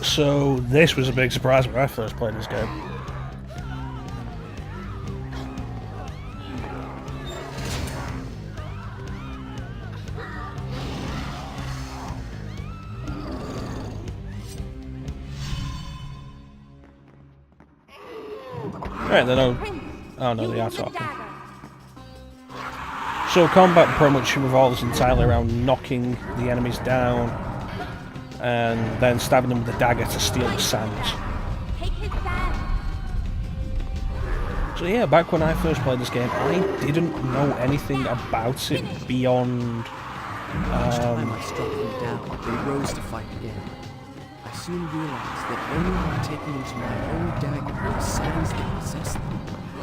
So this was a big surprise when I first played this game. Right, they know. Oh no, they are talking. So combat pretty much revolves entirely around knocking the enemies down and then stabbing them with a dagger to steal the sands. So yeah, back when I first played this game, I didn't know anything about it beyond... Each time I struck them down, they rose to fight again. I soon realized that only by taking into my own dagger the souls that possess them,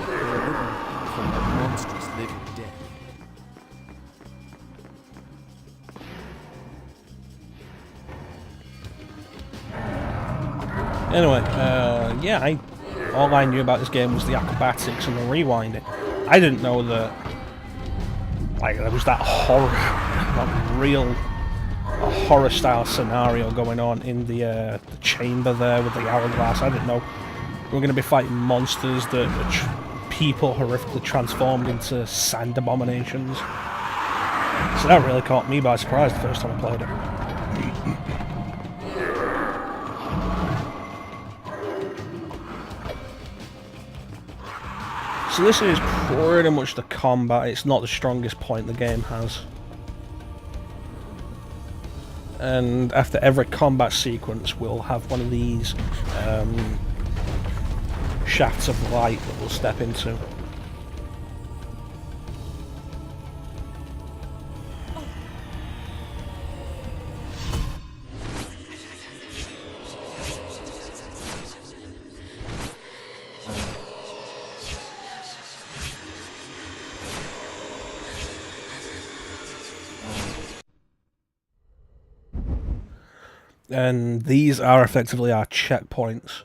they were liberated from that monstrous living death. Anyway, yeah, all I knew about this game was the acrobatics and the rewinding. I didn't know that, like, there was that horror, that real horror-style scenario going on in the chamber there with the hourglass. I didn't know we were going to be fighting monsters that people horrifically transformed into sand abominations. So that really caught me by surprise the first time I played it. So this is pretty much the combat. It's not the strongest point the game has. And after every combat sequence we'll have one of these shafts of light that we'll step into. And these are effectively our checkpoints.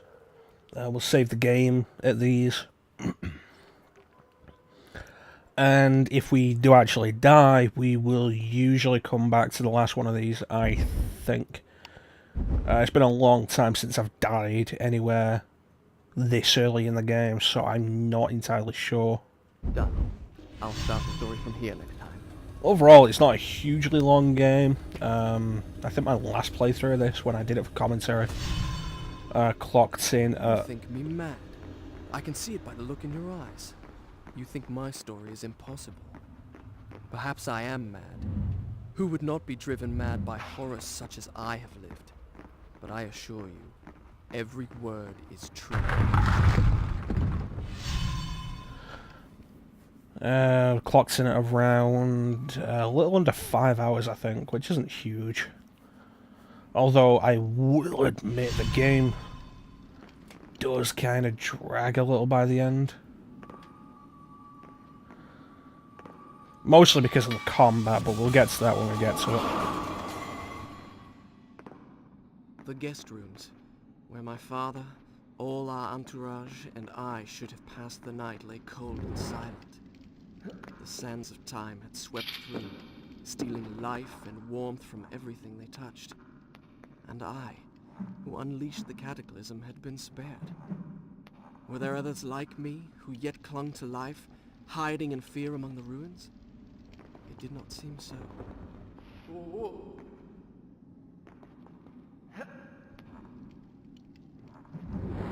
We'll save the game at these. And if we do actually die, we will usually come back to the last one of these, I think. It's been a long time since I've died anywhere this early in the game, so I'm not entirely sure. Done. I'll start the story from here next time. Overall, it's not a hugely long game. I think my last playthrough of this, when I did it for commentary, clocked in You think me mad? I can see it by the look in your eyes. You think my story is impossible. Perhaps I am mad. Who would not be driven mad by horrors such as I have lived? But I assure you, every word is true. Clocked in at around a little under 5 hours, I think, which isn't huge. Although I will admit the game does kind of drag a little by the end. Mostly because of the combat, but we'll get to that when we get to it. The guest rooms, where my father, all our entourage, and I should have passed the night lay cold and silent. The sands of time had swept through, stealing life and warmth from everything they touched. And I, who unleashed the cataclysm, had been spared. Were there others like me, who yet clung to life, hiding in fear among the ruins? It did not seem so.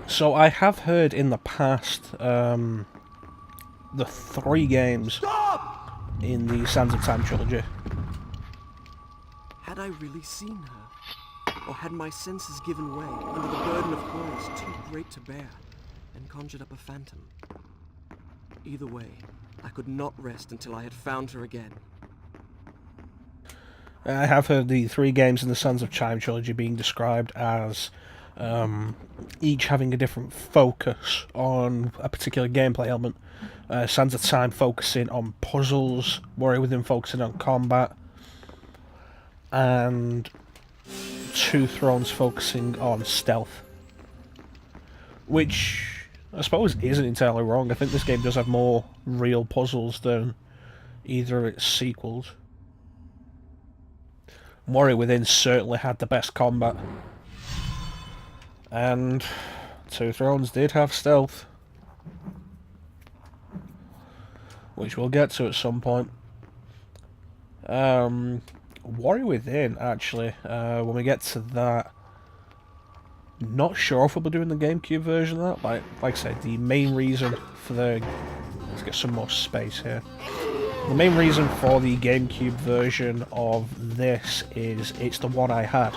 So I have heard in the past, the 3 games in the Sands of Time trilogy. Had I really seen her? Or had my senses given way under the burden of horrors too great to bear, and conjured up a phantom? Either way, I could not rest until I had found her again. I have heard the 3 games in the Sands of Time trilogy being described as each having a different focus on a particular gameplay element. Sands of Time focusing on puzzles, Warrior Within focusing on combat, and Two Thrones focusing on stealth. Which I suppose isn't entirely wrong. I think this game does have more real puzzles than either of its sequels. Warrior Within certainly had the best combat. And Two Thrones did have stealth, which we'll get to at some point. Warrior Within, actually, when we get to that, not sure if we'll be doing the GameCube version of that. Like I said, the main reason for the... Let's get some more space here. The main reason for the GameCube version of this is it's the one I had.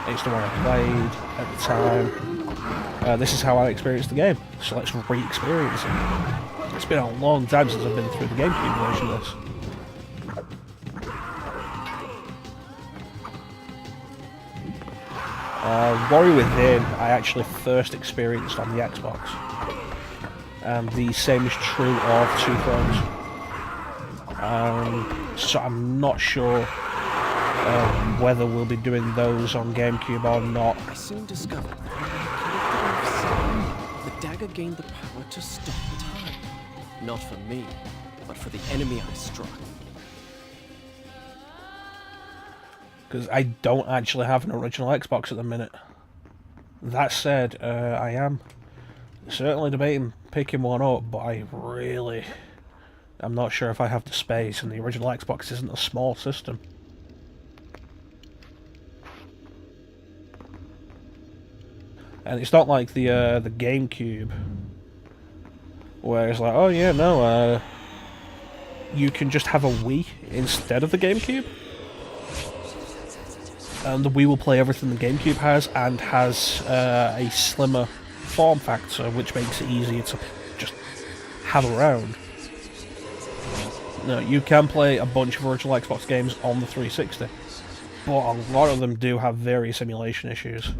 It's the one I played at the time. This is how I experienced the game, so let's re-experience it. It's been a long time since I've been through the GameCube version of this. Warrior Within, I actually first experienced on the Xbox. And the same is true of Two Thrones. So I'm not sure whether we'll be doing those on GameCube or not. I soon discovered that when I collected enough sand, the dagger gained the power to stop time. Not for me, but for the enemy I struck. Because I don't actually have an original Xbox at the minute. That said, I am certainly debating picking one up, but I'm not sure if I have the space, and the original Xbox isn't a small system. And it's not like the GameCube, where it's like, oh yeah, no, you can just have a Wii instead of the GameCube. And the Wii will play everything the GameCube has, and has a slimmer form factor, which makes it easier to just have around. No, you can play a bunch of original Xbox games on the 360, but a lot of them do have various emulation issues.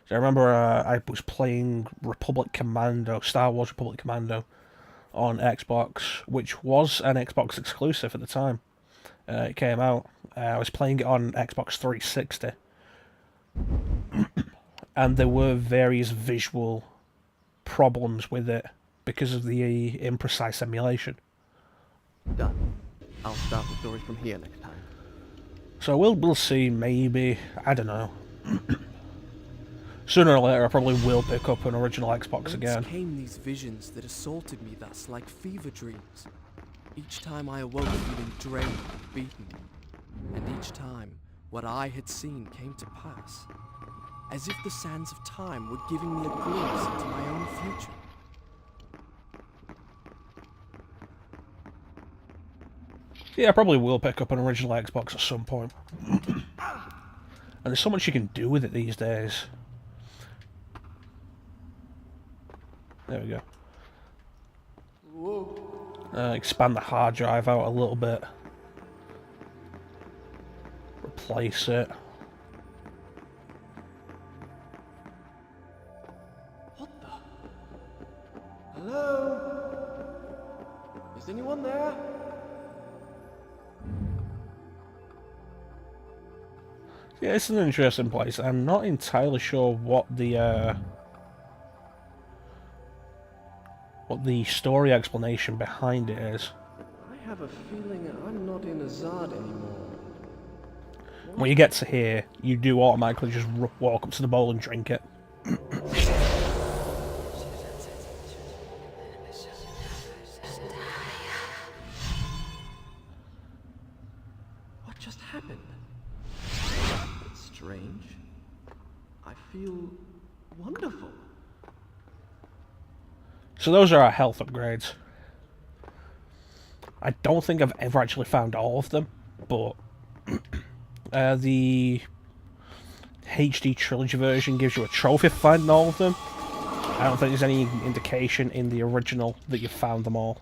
So I remember I was playing Republic Commando, Star Wars Republic Commando, on Xbox, which was an Xbox exclusive at the time. It came out. I was playing it on Xbox 360, and there were various visual problems with it because of the imprecise emulation. Done. I'll start the story from here next time. So we'll see, maybe, I don't know. Sooner or later I probably will pick up an original Xbox again. Whence came these visions that assaulted me thus like fever dreams? Each time I awoke feeling drained and beaten, and each time what I had seen came to pass, as if the sands of time were giving me a glimpse into my own future. Yeah, I probably will pick up an original Xbox at some point. And there's so much you can do with it these days. There we go. Expand the hard drive out a little bit. Replace it. What the? Hello? Is anyone there? Yeah, it's an interesting place. I'm not entirely sure what the story explanation behind it is. I have a feeling I'm not in Azad anymore. When you get to here, you do automatically just walk up to the bowl and drink it. What just happened? It's strange. I feel wonderful. So those are our health upgrades. I don't think I've ever actually found all of them, but the HD Trilogy version gives you a trophy for finding all of them. I don't think there's any indication in the original that you found them all.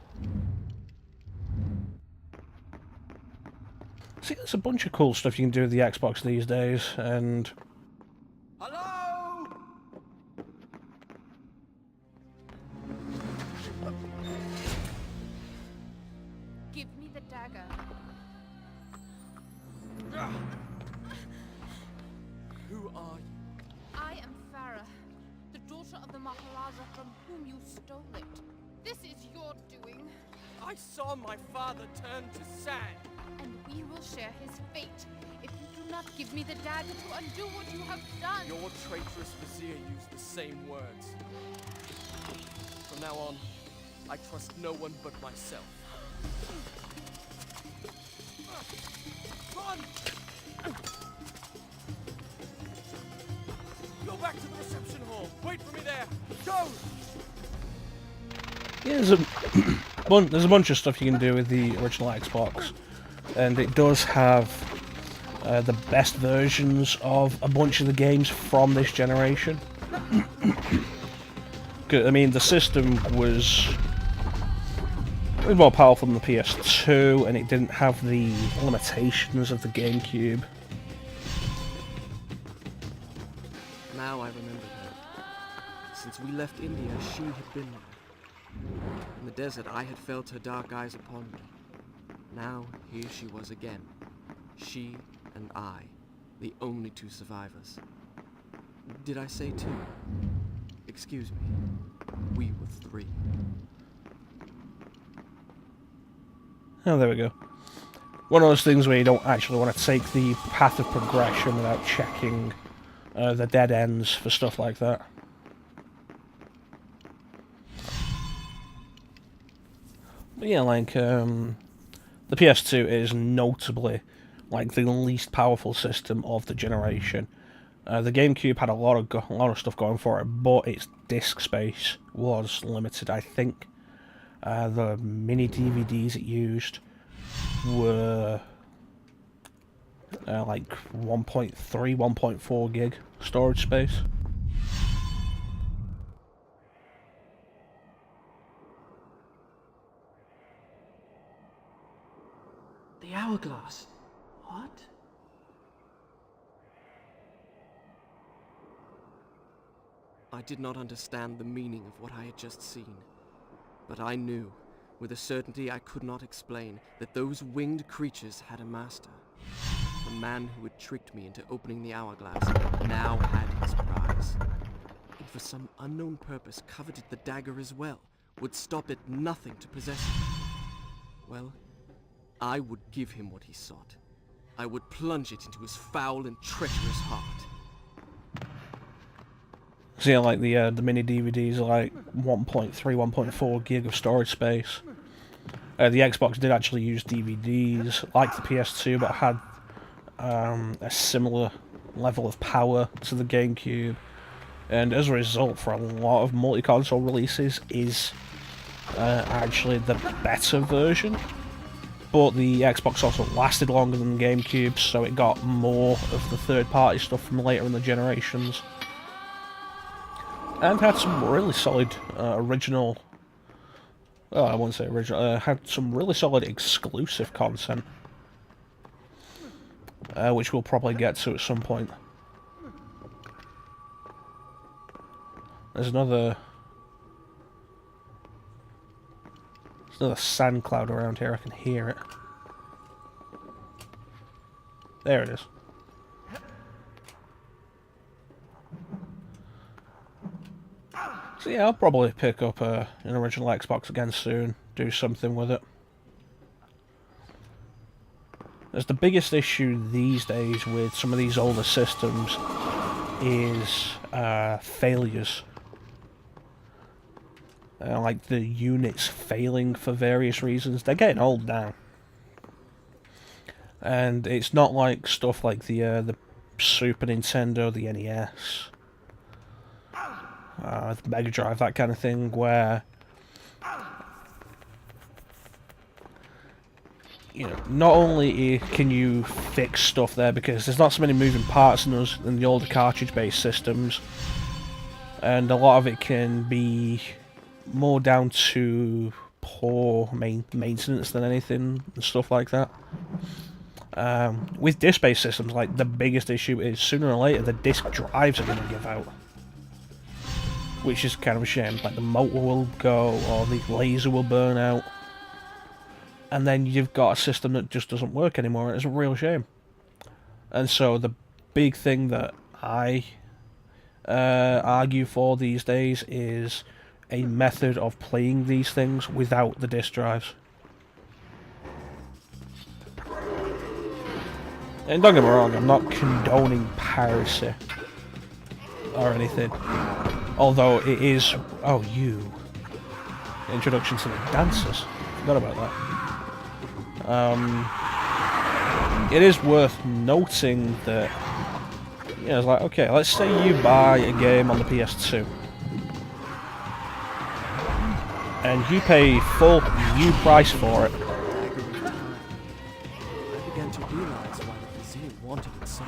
See, there's a bunch of cool stuff you can do with the Xbox these days, and... Hello? Give me the dagger. Who are you? I am Farah, the daughter of the Maharaja from whom you stole it. This is your doing, I saw my father turn to sand. and we will share his fate if you do Do not give me the dagger to undo what you have done. Your traitorous vizier used the same words. From now on, I trust no one but myself. Run! Go back to the reception hall. Wait for me there. Go! Yeah, there's a bunch of stuff you can do with the original Xbox, and it does have the best versions of a bunch of the games from this generation. I mean, the system was more powerful than the PS2, and it didn't have the limitations of the GameCube. Now I remember her. Since we left India, she had been there. In the desert, I had felt her dark eyes upon me. Now, here she was again. She and I, the only two survivors. Did I say two? Excuse me. We were three. Oh, there we go. One of those things where you don't actually want to take the path of progression without checking the dead ends for stuff like that. But yeah, like, the PS2 is notably, like, the least powerful system of the generation. The GameCube had a lot of stuff going for it, but its disc space was limited, I think. The mini DVDs it used were like 1.3, 1.4 gig storage space. The hourglass. What? I did not understand the meaning of what I had just seen. But I knew, with a certainty I could not explain, that those winged creatures had a master. The man who had tricked me into opening the hourglass now had his prize. And for some unknown purpose coveted the dagger as well, would stop at nothing to possess it. Well, I would give him what he sought. I would plunge it into his foul and treacherous heart. So yeah, like the mini DVDs are like 1.3, 1.4 gig of storage space. The Xbox did actually use DVDs, like the PS2, but had a similar level of power to the GameCube. And as a result, for a lot of multi-console releases, is actually the better version. But the Xbox also lasted longer than the GameCube, so it got more of the third-party stuff from later in the generations. And had some really solid original... Oh, I won't say original. Had some really solid exclusive content. Which we'll probably get to at some point. There's another sand cloud around here. I can hear it. There it is. So yeah, I'll probably pick up an original Xbox again soon, do something with it. As the biggest issue these days with some of these older systems is failures. Like the units failing for various reasons. They're getting old now. And it's not like stuff like the Super Nintendo, the NES, the Mega Drive, that kind of thing, where you know, not only can you fix stuff there because there's not so many moving parts in those in the older cartridge-based systems, and a lot of it can be more down to poor maintenance than anything and stuff like that. With disc-based systems, like, the biggest issue is sooner or later the disc drives are going to give out, which is kind of a shame. Like, the motor will go or the laser will burn out, and then you've got a system that just doesn't work anymore. It's a real shame. And so the big thing that I argue for these days is a method of playing these things without the disc drives. And don't get me wrong, I'm not condoning piracy or anything. Although it is... Oh, you. Introduction to the dancers. Forgot about that. It is worth noting that... Yeah, it's like, okay, let's say you buy a game on the PS2. And you pay full new price for it. I began to realize why the Vizier wanted it so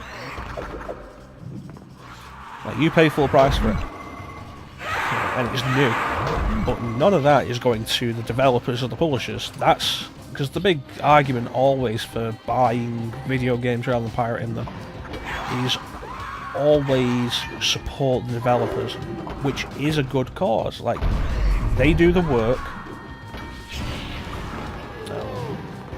badly. Like, you pay full price for it. And it's new. But none of that is going to the developers or the publishers. That's... Because the big argument always for buying video games rather than pirating them is always support the developers, which is a good cause. Like, they do the work.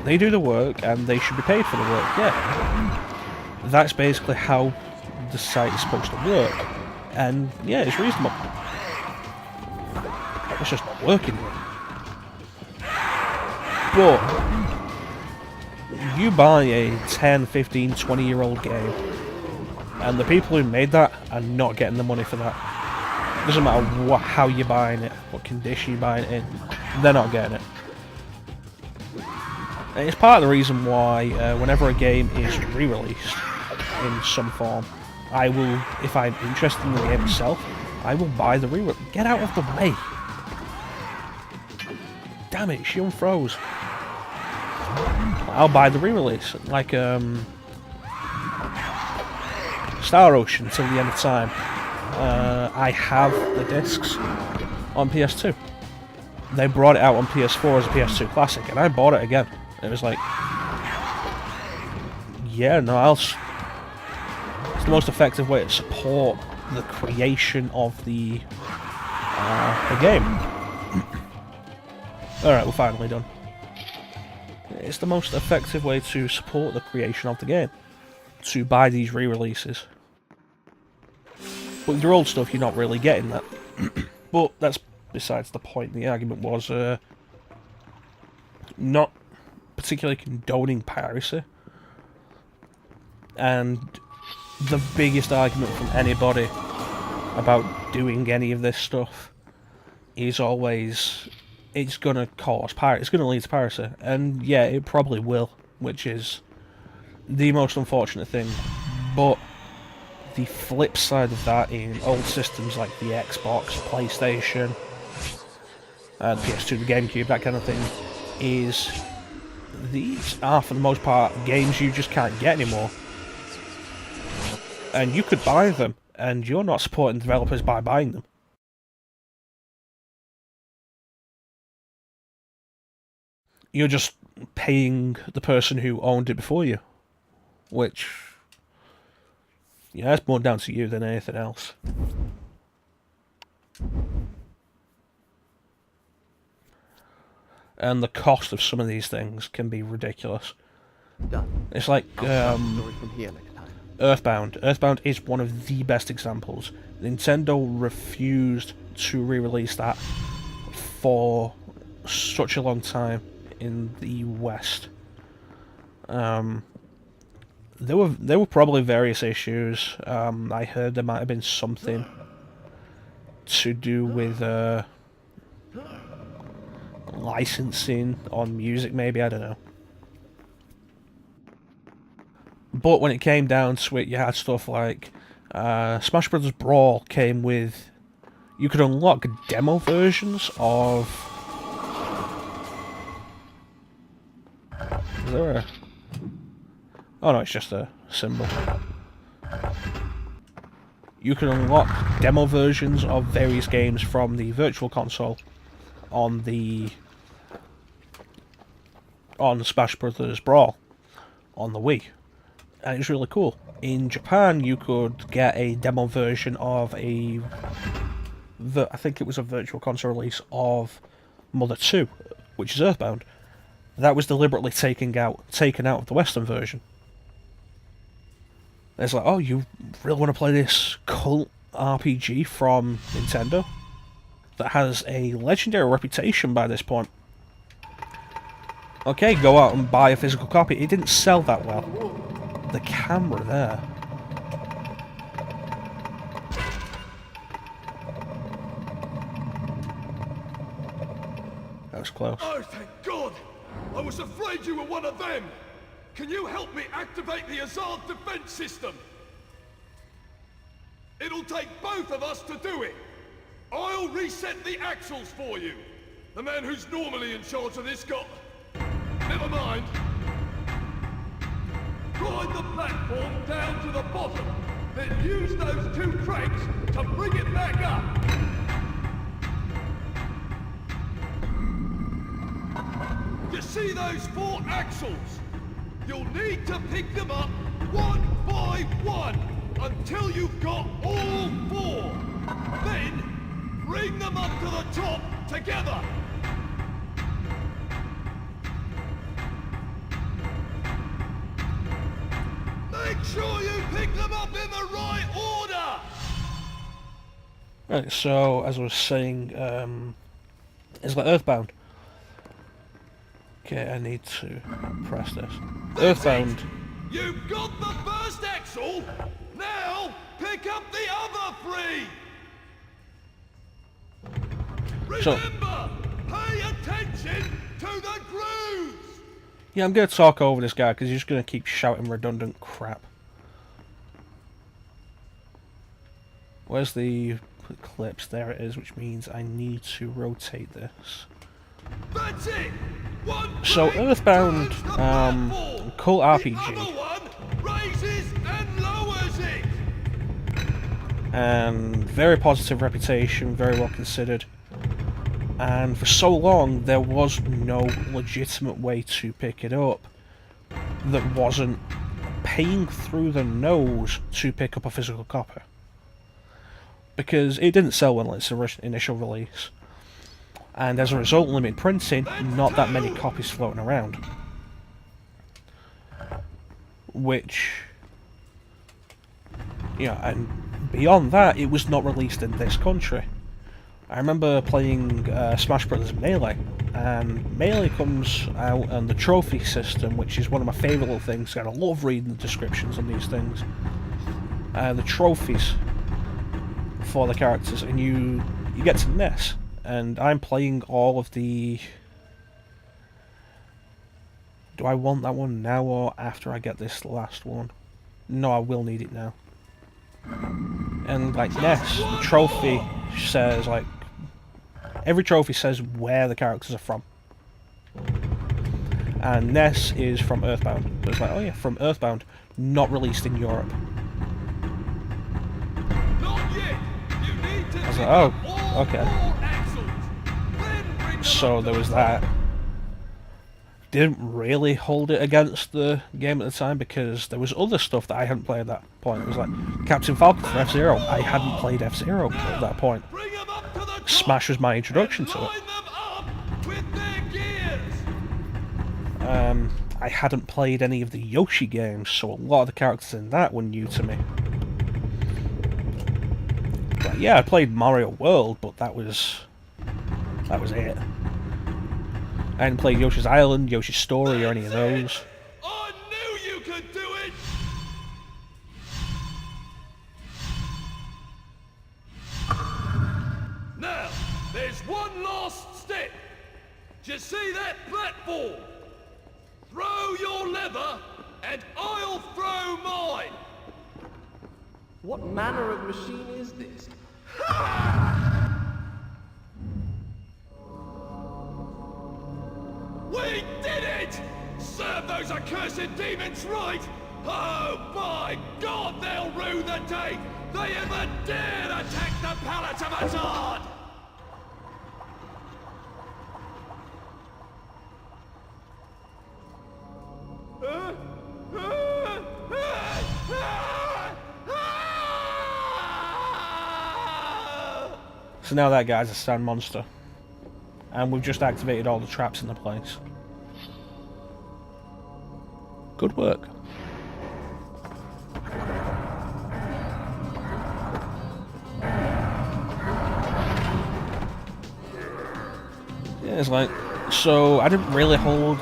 They do the work, and they should be paid for the work. Yeah, that's basically how the site is supposed to work, and yeah, it's reasonable. It's just not working. But you buy a 10, 15, 20-year-old game, and the people who made that are not getting the money for that. Doesn't matter how you're buying it, what condition you're buying it in, they're not getting it. And it's part of the reason why whenever a game is re-released in some form, I will, if I'm interested in the game itself, I will buy the re-release. Get out of the way! Damn it, Shaun froze. I'll buy the re-release, like Star Ocean till the end of time. I have the discs on PS2. They brought it out on PS4 as a PS2 classic, and I bought it again. It was like, yeah, no, it's the most effective way to support the creation of the game. Alright, we're finally done. It's the most effective way to support the creation of the game, to buy these re-releases. But with your old stuff, you're not really getting that. But that's besides the point. The argument was not particularly condoning piracy. And the biggest argument from anybody about doing any of this stuff is always, it's going to cause piracy, it's going to lead to piracy. And yeah, it probably will, which is the most unfortunate thing. But the flip side of that in old systems like the Xbox, PlayStation, the PS2, the GameCube, that kind of thing, is these are, for the most part, games you just can't get anymore. And you could buy them, and you're not supporting developers by buying them. You're just paying the person who owned it before you. Which, yeah, that's more down to you than anything else. And the cost of some of these things can be ridiculous. Done. It's like Story from here next time. Earthbound. Earthbound is one of the best examples. Nintendo refused to re-release that for such a long time in the West. There were probably various issues. I heard there might have been something to do with licensing on music, maybe, I don't know. But when it came down to it, you had stuff like Smash Bros. Brawl came with... You could unlock demo versions of... Is there a... Oh no, it's just a symbol. You can unlock demo versions of various games from the Virtual Console on Smash Bros. Brawl on the Wii. And it's really cool. In Japan, you could get a demo version of I think it was a Virtual Console release of Mother 2, which is Earthbound. That was deliberately taken out of the Western version. And it's like, oh, you really want to play this cult RPG from Nintendo that has a legendary reputation by this point? Okay, go out and buy a physical copy. It didn't sell that well. the camera there. That was close. Oh, thank God! I was afraid you were one of them! Can you help me activate the Azad defense system? It'll take both of us to do it! I'll reset the axles for you! The man who's normally in charge of this got... Never mind. Ride the platform down to the bottom, then use those 2 cranks to bring it back up! You see those 4 axles? You'll need to pick them up one by one until you've got all 4. Then, bring them up to the top together. Make sure you pick them up in the right order! Right, so, as I was saying, it's like Earthbound. Okay, I need to press this. Earthbound. You've got the first axle! Now, pick up the other 3! So, Remember, pay attention to the grooves! yeah, I'm going to talk over this guy because he's just going to keep shouting redundant crap. Where's the clips? There it is, which means I need to rotate this. That's it! One So, brake Earthbound, turns the platform. cool The RPG, other one raises and lowers it! and very positive reputation, very well considered. And for so long, there was no legitimate way to pick it up that wasn't paying through the nose to pick up a physical copy. Because it didn't sell well in its initial release. And as a result, limited printing, not that many copies floating around. Which, yeah, and beyond that, it was not released in this country. I remember playing Smash Bros. Melee, and Melee comes out on the trophy system, which is one of my favourite little things. I love reading the descriptions on these things. The trophies for the characters, and you get to this. And I'm playing all of the... Do I want that one now or after I get this last one? No, I will need it now. And like Ness, the trophy says like... Every trophy says where the characters are from. And Ness is from Earthbound. So it's like, oh yeah, from Earthbound, not released in Europe. Not yet. You need to I was like, oh, okay. So there was that. Didn't really hold it against the game at the time because there was other stuff that I hadn't played at that point. It was like Captain Falcon from F-Zero. I hadn't played F-Zero at that point. Smash was my introduction to it. I hadn't played any of the Yoshi games, so a lot of the characters in that were new to me. But yeah, I played Mario World, but that was it. I hadn't played Yoshi's Island, Yoshi's Story, or any of those. I knew you could do it! Now, there's one last step. Do you see that platform? Throw your lever, and I'll throw mine! What manner of machine is this? We did it! Serve those accursed demons right! Oh my God, they'll rue the day they ever dared attack the Palace of Azad! So now that guy's a sand monster. And we've just activated all the traps in the place. Good work. Yeah, it's like... So, I didn't really hold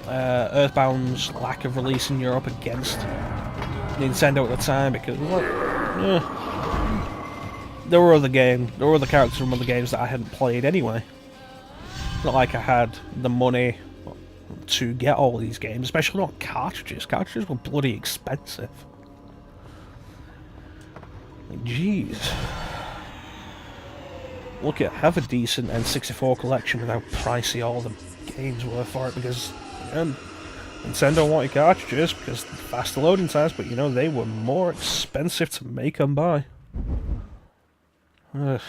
Earthbound's lack of release in Europe against Nintendo at the time because there were other characters from other games that I hadn't played anyway. Not like I had the money to get all these games, especially not cartridges. Cartridges were bloody expensive. Like, jeez. Look at have a decent N64 collection with how pricey all the games were for it, because Nintendo wanted cartridges because faster loading times, but you know they were more expensive to make and buy. Ugh.